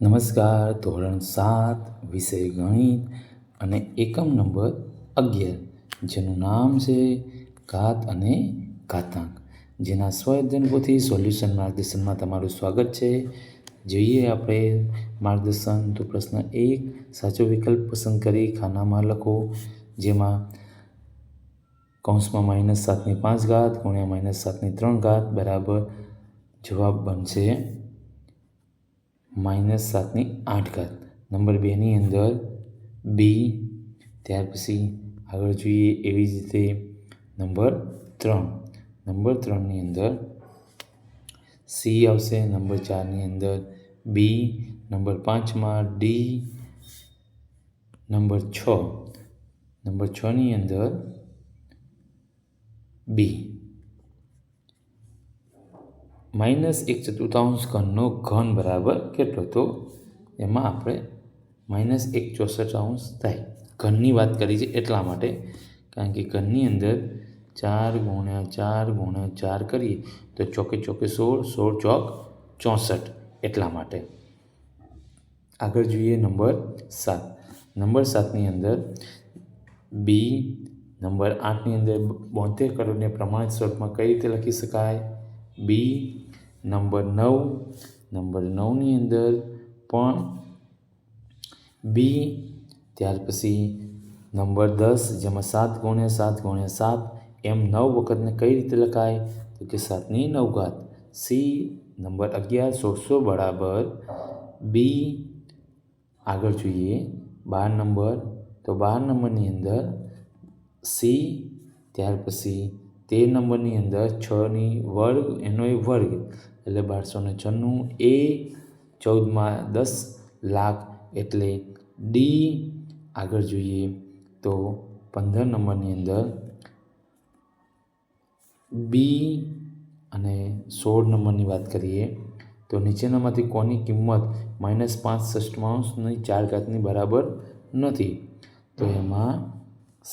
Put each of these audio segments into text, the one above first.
નમસ્કાર. ધોરણ 7 વિષય ગણિત અને એકમ નંબર 11 જેનું નામ છે ઘાત અને ઘાતાંક, જેના સ્વઅધ્યયન પોથી સોલ્યુશન માર્ગદર્શનમાં તમારું સ્વાગત છે. જોઈએ આપણે માર્ગદર્શન. તો પ્રશ્ન 1, સાચો વિકલ્પ પસંદ કરી ખાનામાં લખો. જેમાં કૌંસમાં -7 ની 5 ઘાત ગુણ્યા -7 ની 3 ઘાત બરાબર જવાબ બનશે -7 ની 8 ઘાત. નંબર 2 ની અંદર બી. ત્યાર પછી આગળ જોઈએ એવી જ રીતે નંબર 3 ની અંદર સી આવશે. નંબર 4 ની અંદર બી. નંબર 5માં ડી. નંબર 6 ની અંદર બી. -1/4 ઘનનો ઘન બરાબર કેટલો? તો એમાં આપણે -1/64 થાય. ઘનની વાત કરી છે એટલા માટે, કારણ કે ઘનની અંદર 4 × 4 × 4 કરીએ તો ચોકે ચોકે 16, 16 ચોક 64 એટલા માટે. આગળ જોઈએ નંબર 7. નંબર 7ની અંદર બી. નંબર 8ની અંદર 72 કરોડને પ્રમાણિત સ્વરૂપમાં કઈ રીતે લખી શકાય? બી. નંબર 9ની અંદર પણ બી. ત્યાર પછી નંબર 10 જેમાં 7 × 7 × 7 એમ 9 વખતને કઈ રીતે લખાય? તો કે 7 ની 9 ઘાત. સી. નંબર 11 1600 બરાબર બી. આગળ જોઈએ 12 નંબર. તો 12 નંબરની અંદર સી. ત્યાર પછી 13 નંબરની અંદર 6 વર્ગ એનો વર્ગ એટલે 1296. એ 14માં 10 લાખ એટલે ડી. આગળ જોઈએ તો 15 નંબરની અંદર બી. અને 16 નંબરની વાત કરીએ તો નીચેનામાંથી કોની કિંમત -5/6ની 4 ઘાતની બરાબર નથી? તો એમાં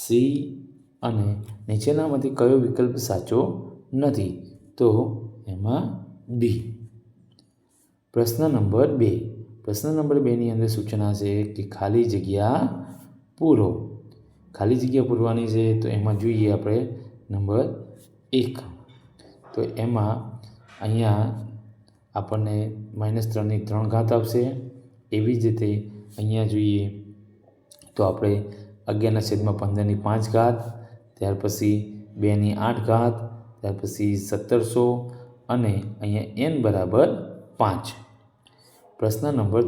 સી. અને નીચેનામાંથી કયો વિકલ્પ સાચો નથી? તો એમાં બી. પ્રશ્ન નંબર 2ની અંદર સૂચના છે કે ખાલી જગ્યા પૂરો. ખાલી જગ્યા પૂરવાની છે તો એમાં જોઈએ આપણે નંબર 1. તો એમાં અહીંયા આપણને -3 ની 3 ઘાત આવશે. એવી જ રીતે અહીંયા જોઈએ તો આપણે 11/15ની 5 ઘાત, ત્યાર પછી 2 ની 8 ઘાત, ત્યાર પછી 1700 અને અહીંયા n બરાબર 5. પ્રશ્ન નંબર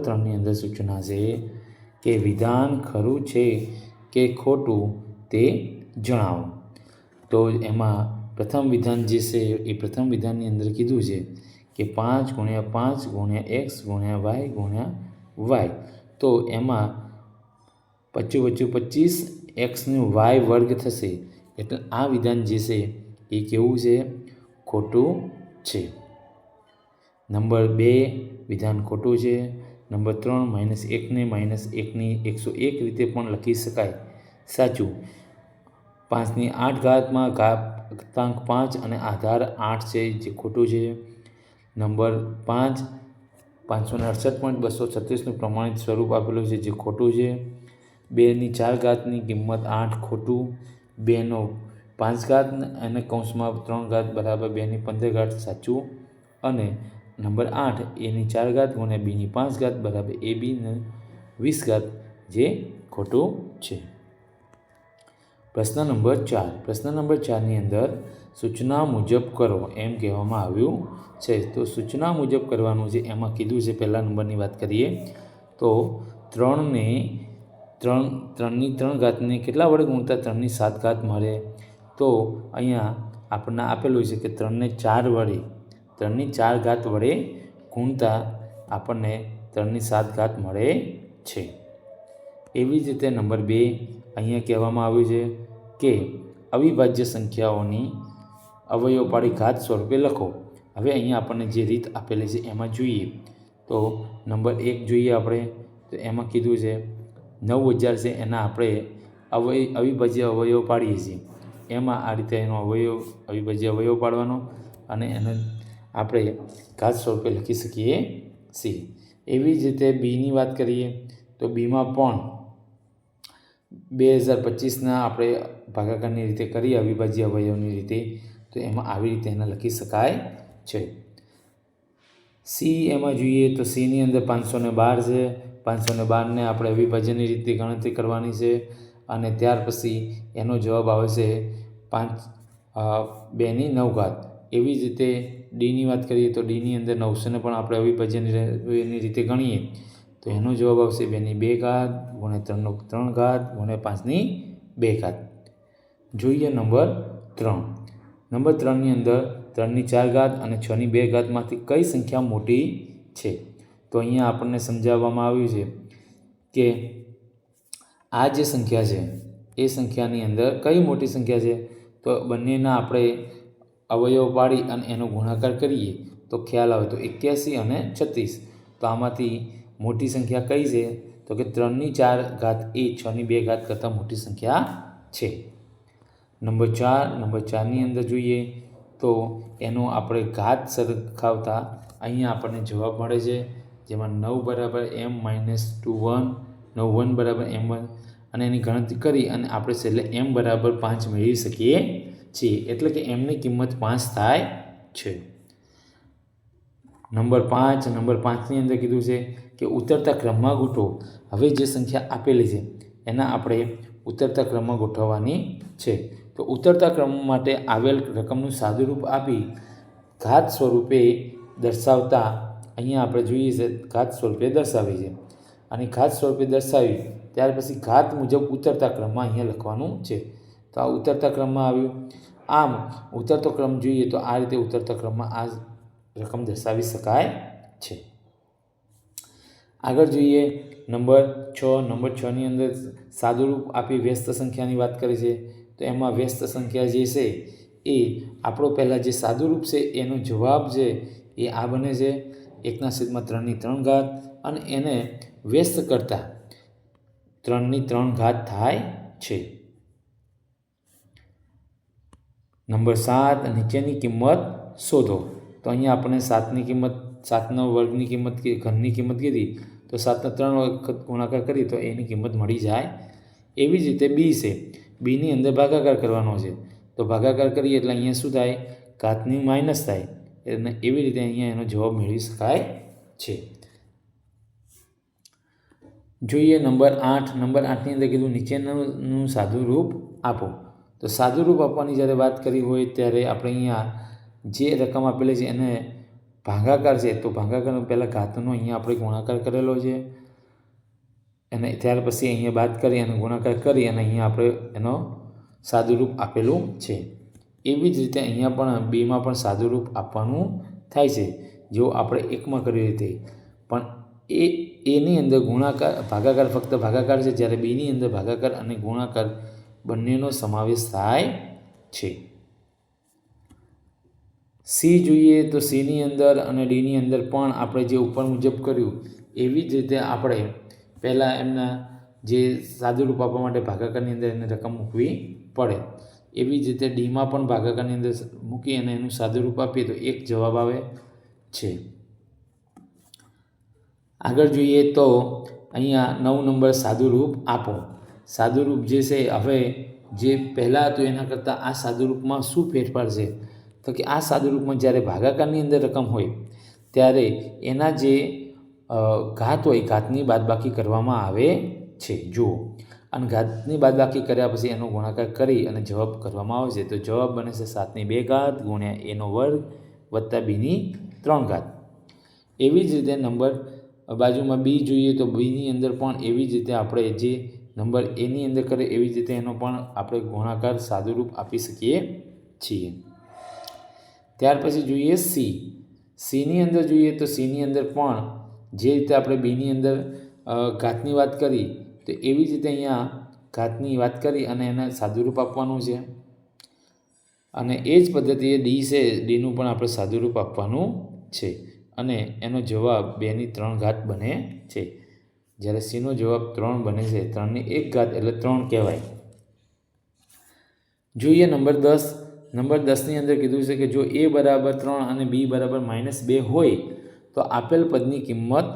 3ની અંદર સૂચના છે કે વિધાન ખરું છે કે ખોટું તે જણાવો. તો એમાં પ્રથમ વિધાન જે છે એ પ્રથમ વિધાનની અંદર કીધું છે કે 5 × 5 × x × y. તો એમાં 25 25 xનો y વર્ગ થશે. એટલે આ વિધાન જે છે એ કેવું છે? ખોટું છે. નંબર 2 વિધાન ખોટું છે. નંબર 3 -1ને -1ની 101 રીતે પણ લખી શકાય. સાચું. 5 ની 8 ઘાતમાં ઘાતાંક 5 અને આધાર 8 છે જે ખોટું છે. નંબર 5 568.236નું પ્રમાણિત સ્વરૂપ આપેલું છે જે ખોટું છે. 2 ની 4 ઘાતની કિંમત 8 ખોટું. 2નો 5 ઘાત અને કૌંસમાં 3 ઘાત બરાબર 2 ની 15 ઘાત સાચું. અને નંબર 8 a ની 4 ઘાત ગુણ્યા b ની 5 ઘાત બરાબર ab ની 20 ઘાત જે ખોટું છે. પ્રશ્ન નંબર 4ની અંદર સૂચના મુજબ કરો એમ કહેવામાં આવ્યું છે. તો સૂચના મુજબ કરવાનું છે એમાં કીધું છે. પહેલા નંબરની વાત કરીએ તો 3ની 3 ઘાતને કેટલા વડે ગુણતા 3ની 7 ઘાત મળે? તો અહીંયા આપણને આપેલું છે કે 3ની 4 ઘાત વડે ગુણતા આપણને 3ની 7 ઘાત મળે છે. એવી જ રીતે નંબર 2 અહીંયા કહેવામાં આવ્યું છે કે અવિભાજ્ય સંખ્યાઓની અવયવ પાડી ઘાત સ્વરૂપે લખો. હવે અહીંયા આપણને જે રીત આપેલી છે એમાં જોઈએ તો નંબર 1 જોઈએ આપણે તો એમાં કીધું છે 9000 છે એના આપણે અવિભાજ્ય અવયવ પાડીએ છીએ. એમાં આ રીતે એનો અવિભાજ્ય અવયવ પાડવાનો અને એને આપણે ઘાત સ્વરૂપે લખી શકીએ છીએ. એવી જ રીતે બીની વાત કરીએ તો બીમાં પણ 2025ના આપણે ભાગાકારની રીતે કરીએ અવિભાજ્ય અવયવની રીતે, તો એમાં આવી રીતે એને લખી શકાય છે. સી એમાં જોઈએ તો સીની અંદર 512 છે. 512ને આપણે અવિભાજ્યની રીતે ગણતરી કરવાની છે અને ત્યાર પછી એનો જવાબ આવે છે 2/9. એવી જ રીતે ડીની વાત કરીએ તો ડીની અંદર 900ને પણ આપણે અવિભાજ્યની રીતે ગણીએ તો એનો જવાબ આવશે 2/2 ગુણ્યા 3/3 ગુણ્યા 5/2. જોઈએ નંબર 3. નંબર 3ની અંદર 3/4 અને 6/2માંથી કઈ સંખ્યા મોટી છે? તો અહીંયા આપણને સમજાવવામાં આવ્યું છે કે આ જે સંખ્યા છે એ સંખ્યાની અંદર કઈ મોટી સંખ્યા છે, તો બંનેના આપણે અવયવ પાડી અને એનો ગુણાકાર કરીએ તો ખ્યાલ આવે તો 81 અને 36. તો આમાંથી મોટી સંખ્યા કઈ છે? તો કે 3/4 એ 6/2 કરતાં મોટી સંખ્યા છે. નંબર 4ની અંદર જોઈએ તો એનો આપણે ઘાત સરખાવતા અહીંયા આપણને જવાબ મળે છે, જેમાં 9 = m-21, 9 1 = m1 અને એની ગણતરી કરી અને આપણે છેલ્લે m = 5 મેળવી શકીએ છીએ. એટલે કે mની કિંમત 5 થાય છે. નંબર 5ની અંદર કીધું છે કે ઉતરતા ક્રમમાં ગોઠવો. હવે જે સંખ્યા આપેલી છે એના આપણે ઉતરતા ક્રમમાં ગોઠવવાની છે. તો ઉતરતા ક્રમ માટે આવેલ રકમનું સાદુરૂપ આપી ઘાત સ્વરૂપે દર્શાવતા અહીંયા આપણે જોઈએ છે ઘાત સ્વરૂપે દર્શાવી છે અને ઘાત સ્વરૂપે દર્શાવી ત્યાર પછી ઘાત મુજબ ઉતરતા ક્રમમાં અહીંયા લખવાનું છે. તો આ ઉતરતા ક્રમમાં આવ્યું. આમ ઉતરતો ક્રમ જોઈએ તો આ રીતે ઉતરતા ક્રમમાં આ રકમ દર્શાવી શકાય છે. આગળ જોઈએ નંબર 6. નંબર 6ની અંદર સાદુરૂપ આપી વ્યસ્ત સંખ્યાની વાત કરી છે. તો એમાં વ્યસ્ત સંખ્યા જે છે એ આપણો પહેલાં જે સાદુરૂપ છે એનો જવાબ છે એ આ બને છે 1/3 અને એને વ્યસ્ત કરતાં 3/3 થાય છે. નંબર 7 નીચેની કિંમત શોધો. તો અહીંયા આપણે 7ના વર્ગની કિંમત ઘનની કિંમત કીધી તો 7ને 3 વખત ગુણાકાર કરીએ તો એની કિંમત મળી જાય. એવી જ રીતે બી છે. બીની અંદર ભાગાકાર કરવાનો છે. તો ભાગાકાર કરીએ એટલે અહીંયા શું થાય? ઘાતની માઇનસ થાય. એટલે એવી રીતે અહીંયા એનો જવાબ મેળવી શકાય છે. જોઈએ નંબર 8. નંબર 8ની અંદર કીધું નીચેનું સાદુરૂપ આપો. તો સાદુરૂપ આપવાની જ્યારે વાત કરી હોય ત્યારે આપણે અહીંયા જે રકમ આપેલી છે એને ભાગાકાર છે તો ભાગાકાર પહેલાં ઘાતનો અહીંયા આપણે ગુણાકાર કરેલો છે અને ત્યાર પછી અહીંયા બાદ કરી અને ગુણાકાર કરી અને અહીંયા આપણે એનો સાદુરૂપ આપેલું છે. એવી જ રીતે અહીંયા પણ બેમાં પણ સાદુરૂપ આપવાનું થાય છે, જો આપણે એકમાં કર્યું રીતે. પણ એની અંદર ભાગાકાર ફક્ત ભાગાકાર છે, જ્યારે બીની અંદર ભાગાકાર અને ગુણાકાર બંનેનો સમાવેશ થાય છે. સી જોઈએ તો સીની અંદર અને ડીની અંદર પણ આપણે જે ઉપર મુજબ કર્યું એવી જ રીતે આપણે પહેલાં એમના જે સાદુરૂપ આપવા માટે ભાગાકારની અંદર એને રકમ મૂકવી પડે. એવી જ રીતે ડીમાં પણ ભાગાકારની અંદર મૂકી અને એનું સાદુરૂપ આપીએ તો એક જવાબ આવે છે. આગળ જોઈએ તો અહીંયા 9 નંબર સાદુરૂપ આપો. સાદુરૂપ જે છે હવે જે પહેલાં હતું એના કરતાં આ સાદુરૂપમાં શું ફેરફાર છે? તો કે આ સાદુરૂપમાં જ્યારે ભાગાકારની અંદર રકમ હોય ત્યારે એના જે ઘાત હોય ઘાતની બાદબાકી કરવામાં આવે છે. જુઓ, અને ઘાતની બાદબાકી કર્યા પછી એનો ગુણાકાર કરી અને જવાબ કરવામાં આવે છે. તો જવાબ બને છે 7/2 ગુણ્યા a² વત્તા b3. એવી જ રીતે નંબર બાજુમાં બી જોઈએ તો બીની અંદર પણ એવી જ રીતે આપણે જે નંબર એની અંદર કરીએ એવી જ રીતે એનો પણ આપણે ગુણાકાર સાદુરૂપ આપી શકીએ છીએ. ત્યાર પછી જોઈએ સીની અંદર જોઈએ તો સીની અંદર પણ જે રીતે આપણે બીની અંદર ઘાતની વાત કરી તો એવી જ રીતે અહીંયા ઘાતની વાત કરી અને એને સાદુરૂપ આપવાનું છે અને એ જ પદ્ધતિએ ડી છે, ડીનું પણ આપણે સાદુરૂપ આપવાનું છે અને એનો જવાબ 2/3 બને છે. જ્યારે સીનો જવાબ 3 બને છે, 3/1 એટલે 3 કહેવાય. જોઈએ નંબર 10. નંબર 10ની અંદર કીધું છે કે જો a = 3 અને b = -2 હોય તો આપેલ પદની કિંમત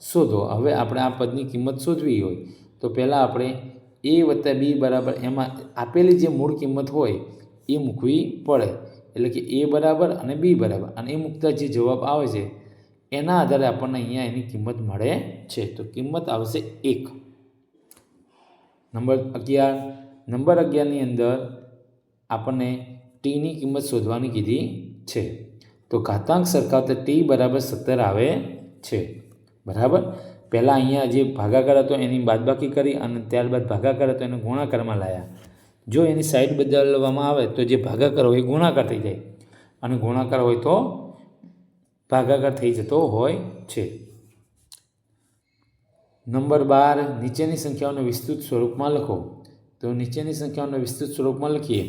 શોધો. હવે આપણે આ પદની કિંમત શોધવી હોય તો પહેલાં આપણે a વત્તા b બરાબર એમાં આપેલી જે મૂળ કિંમત હોય એ મૂકવી પડે. એટલે કે a બરાબર અને b બરાબર અને એ મૂકતા જે જવાબ આવે છે એના આધારે આપણને અહીંયા એની કિંમત મળે છે. તો કિંમત આવશે 1. નંબર 11ની અંદર આપણને ટીની કિંમત શોધવાની કીધી છે. તો ઘાતાંક સરખાવતા ટી બરાબર 17 આવે છે. બરાબર. પહેલાં અહીંયા જે ભાગાકાર હતો એની બાદબાકી કરી અને ત્યારબાદ ભાગાકાર હતો એને ગુણાકારમાં લાવ્યા. જો એની સાઈડ બદલવામાં આવે તો જે ભાગાકાર હોય એ ગુણાકાર થઈ જાય અને ગુણાકાર હોય તો ભાગાકાર થઈ જતો હોય છે. નંબર 12 નીચેની સંખ્યાઓને વિસ્તૃત સ્વરૂપમાં લખો. તો નીચેની સંખ્યાઓને વિસ્તૃત સ્વરૂપમાં લખીએ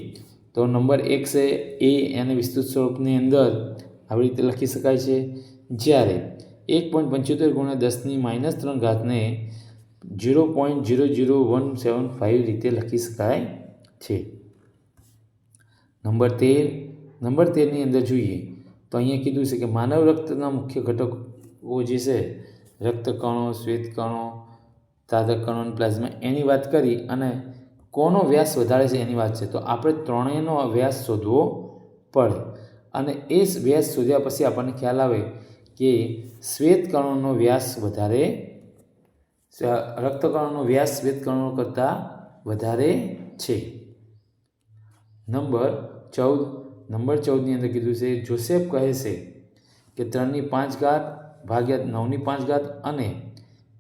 તો નંબર 1 છે એ એને વિસ્તૃત સ્વરૂપની અંદર આવી રીતે લખી શકાય છે. જ્યારે 1.75 ગુણ્યા 10 - 3 ને 0.00175 રીતે લખી શકાય છે. નંબર 13ની અંદર જોઈએ તો અહીંયા કીધું છે કે માનવ રક્તના મુખ્ય ઘટકો જે છે રક્તકણો, શ્વેતકણો, તાજા કણો અને પ્લાઝ્મા એની વાત કરી અને કોનો વ્યાસ વધારે છે એની વાત છે. તો આપણે ત્રણેયનો વ્યાસ શોધવો પડે અને એ વ્યાસ શોધ્યા પછી આપણને ખ્યાલ આવે કે શ્વેતકણોનો વ્યાસ વધારે, રક્તકણોનો વ્યાસ શ્વેતકણો કરતાં વધારે છે. નંબર 14ની અંદર કીધું છે જોસેફ કહે છે કે 3/5 ભાગ્યા 9/5 અને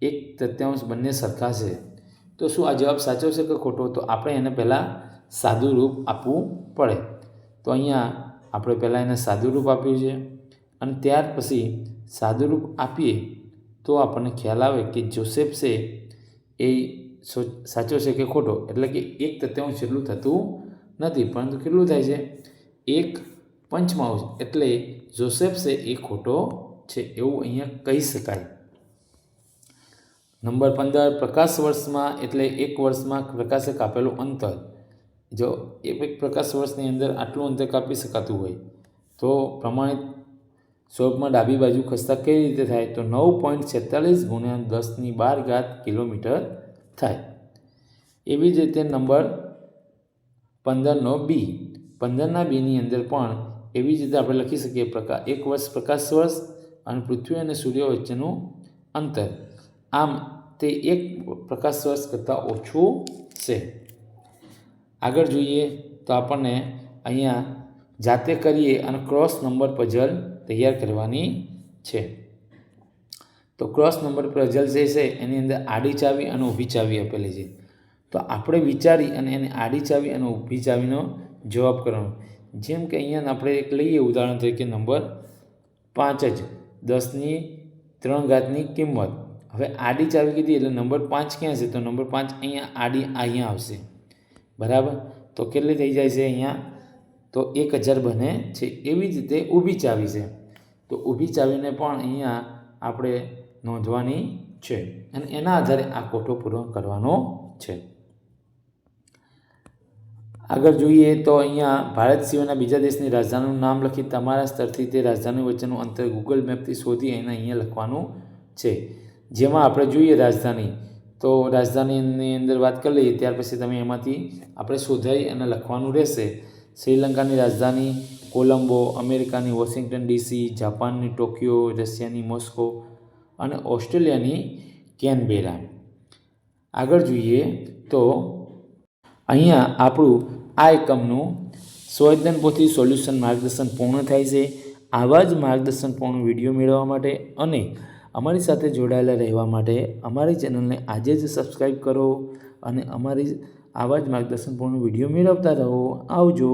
1/3 બંને સરખા છે. તો શું આ જવાબ સાચો છે કે ખોટો? તો આપણે એને પહેલાં સાદું રૂપ આપવું પડે. તો અહીંયા આપણે પહેલાં એને સાદું રૂપ આપ્યું છે અને ત્યાર પછી સાદું રૂપ આપીએ તો આપણને ખ્યાલ આવે કે જોસેફ છે એ સાચો છે કે ખોટો. એટલે કે 1/3 જેટલું થતું નથી પરંતુ કેટલું થાય છે 1/5. એટલે જોસેફ છે એ ખોટો છે એવું અહીંયા કહી શકાય. નંબર 15 પ્રકાશ વર્ષમાં એટલે 1 વર્ષમાં પ્રકાશે કાપેલું અંતર. જો એક પ્રકાશ વર્ષની અંદર આટલું અંતર કાપી શકાતું હોય તો પ્રમાણિત સ્વરૂપમાં ડાબી બાજુ ખસતા કેવી રીતે થાય? તો 9.46 ગુણ્યા 1012 કિલોમીટર થાય. એવી જ રીતે નંબર 15નો બી. 15ના બીની અંદર પણ એવી જ રીતે આપણે લખી શકીએ 1 વર્ષ પ્રકાશ વર્ષ અને પૃથ્વી અને સૂર્ય વચ્ચેનું અંતર. આમ તે 1 પ્રકાશ વર્ષ કરતાં ઓછું છે. આગળ જોઈએ તો આપણને અહીંયા જાતે કરીએ અને ક્રોસ નંબર પઝલ તૈયાર કરવાની છે. તો ક્રોસ નંબર પઝલ જે છે એની અંદર આડી ચાવી અને ઊભી ચાવી આપેલી છે. તો આપણે વિચારી અને એને આડી ચાવી અને ઊભી ચાવીનો જવાબ કરવાનો. જેમ કે અહીંયા આપણે એક લઈએ ઉદાહરણ તરીકે નંબર 5 જ 10³ કિંમત. હવે આડી ચાવી કીધી એટલે નંબર 5 ક્યાં છે? તો નંબર 5 અહીંયા આવશે. બરાબર. તો કેટલી થઈ જાય છે અહીંયા? તો 1000 બને છે. એવી જ રીતે ઊભી ચાવી છે. તો ઊભી ચાવીને પણ અહીંયા આપણે નોંધવાની છે અને એના આધારે આ કોઠો પૂરો કરવાનો છે. આગળ જોઈએ તો અહીંયા ભારત સિવાયના બીજા દેશની રાજધાનીનું નામ લખી તમારા સ્તરથી તે રાજધાની વચ્ચેનું અંતર ગૂગલ મેપથી શોધી એને અહીંયા લખવાનું છે. જેમાં આપણે જોઈએ રાજધાની તો રાજધાનીની અંદર વાત કરી લઈએ ત્યાર પછી તમે એમાંથી આપણે શોધાઈ અને લખવાનું રહેશે. શ્રીલંકાની રાજધાની કોલંબો, અમેરિકાની વોશિંગ્ટન ડીસી, જાપાનની ટોક્યો, રશિયાની મોસ્કો અને ઓસ્ટ્રેલિયાની કેનબેરા. આગળ જોઈએ તો અહીંયા આપણું આ એકમનું સંવેદનપોથી સોલ્યુશન માર્ગદર્શન પૂર્ણ થાય છે. આવા જ માર્ગદર્શનપૂર્ણ વિડીયો મેળવવા માટે અને અમારી સાથે જોડાયેલા રહેવા માટે અમારી ચેનલને આજે જ સબસ્ક્રાઈબ કરો અને અમારી આવા જ માર્ગદર્શનપૂર્ણ વિડીયો મેળવતા રહો. આવજો.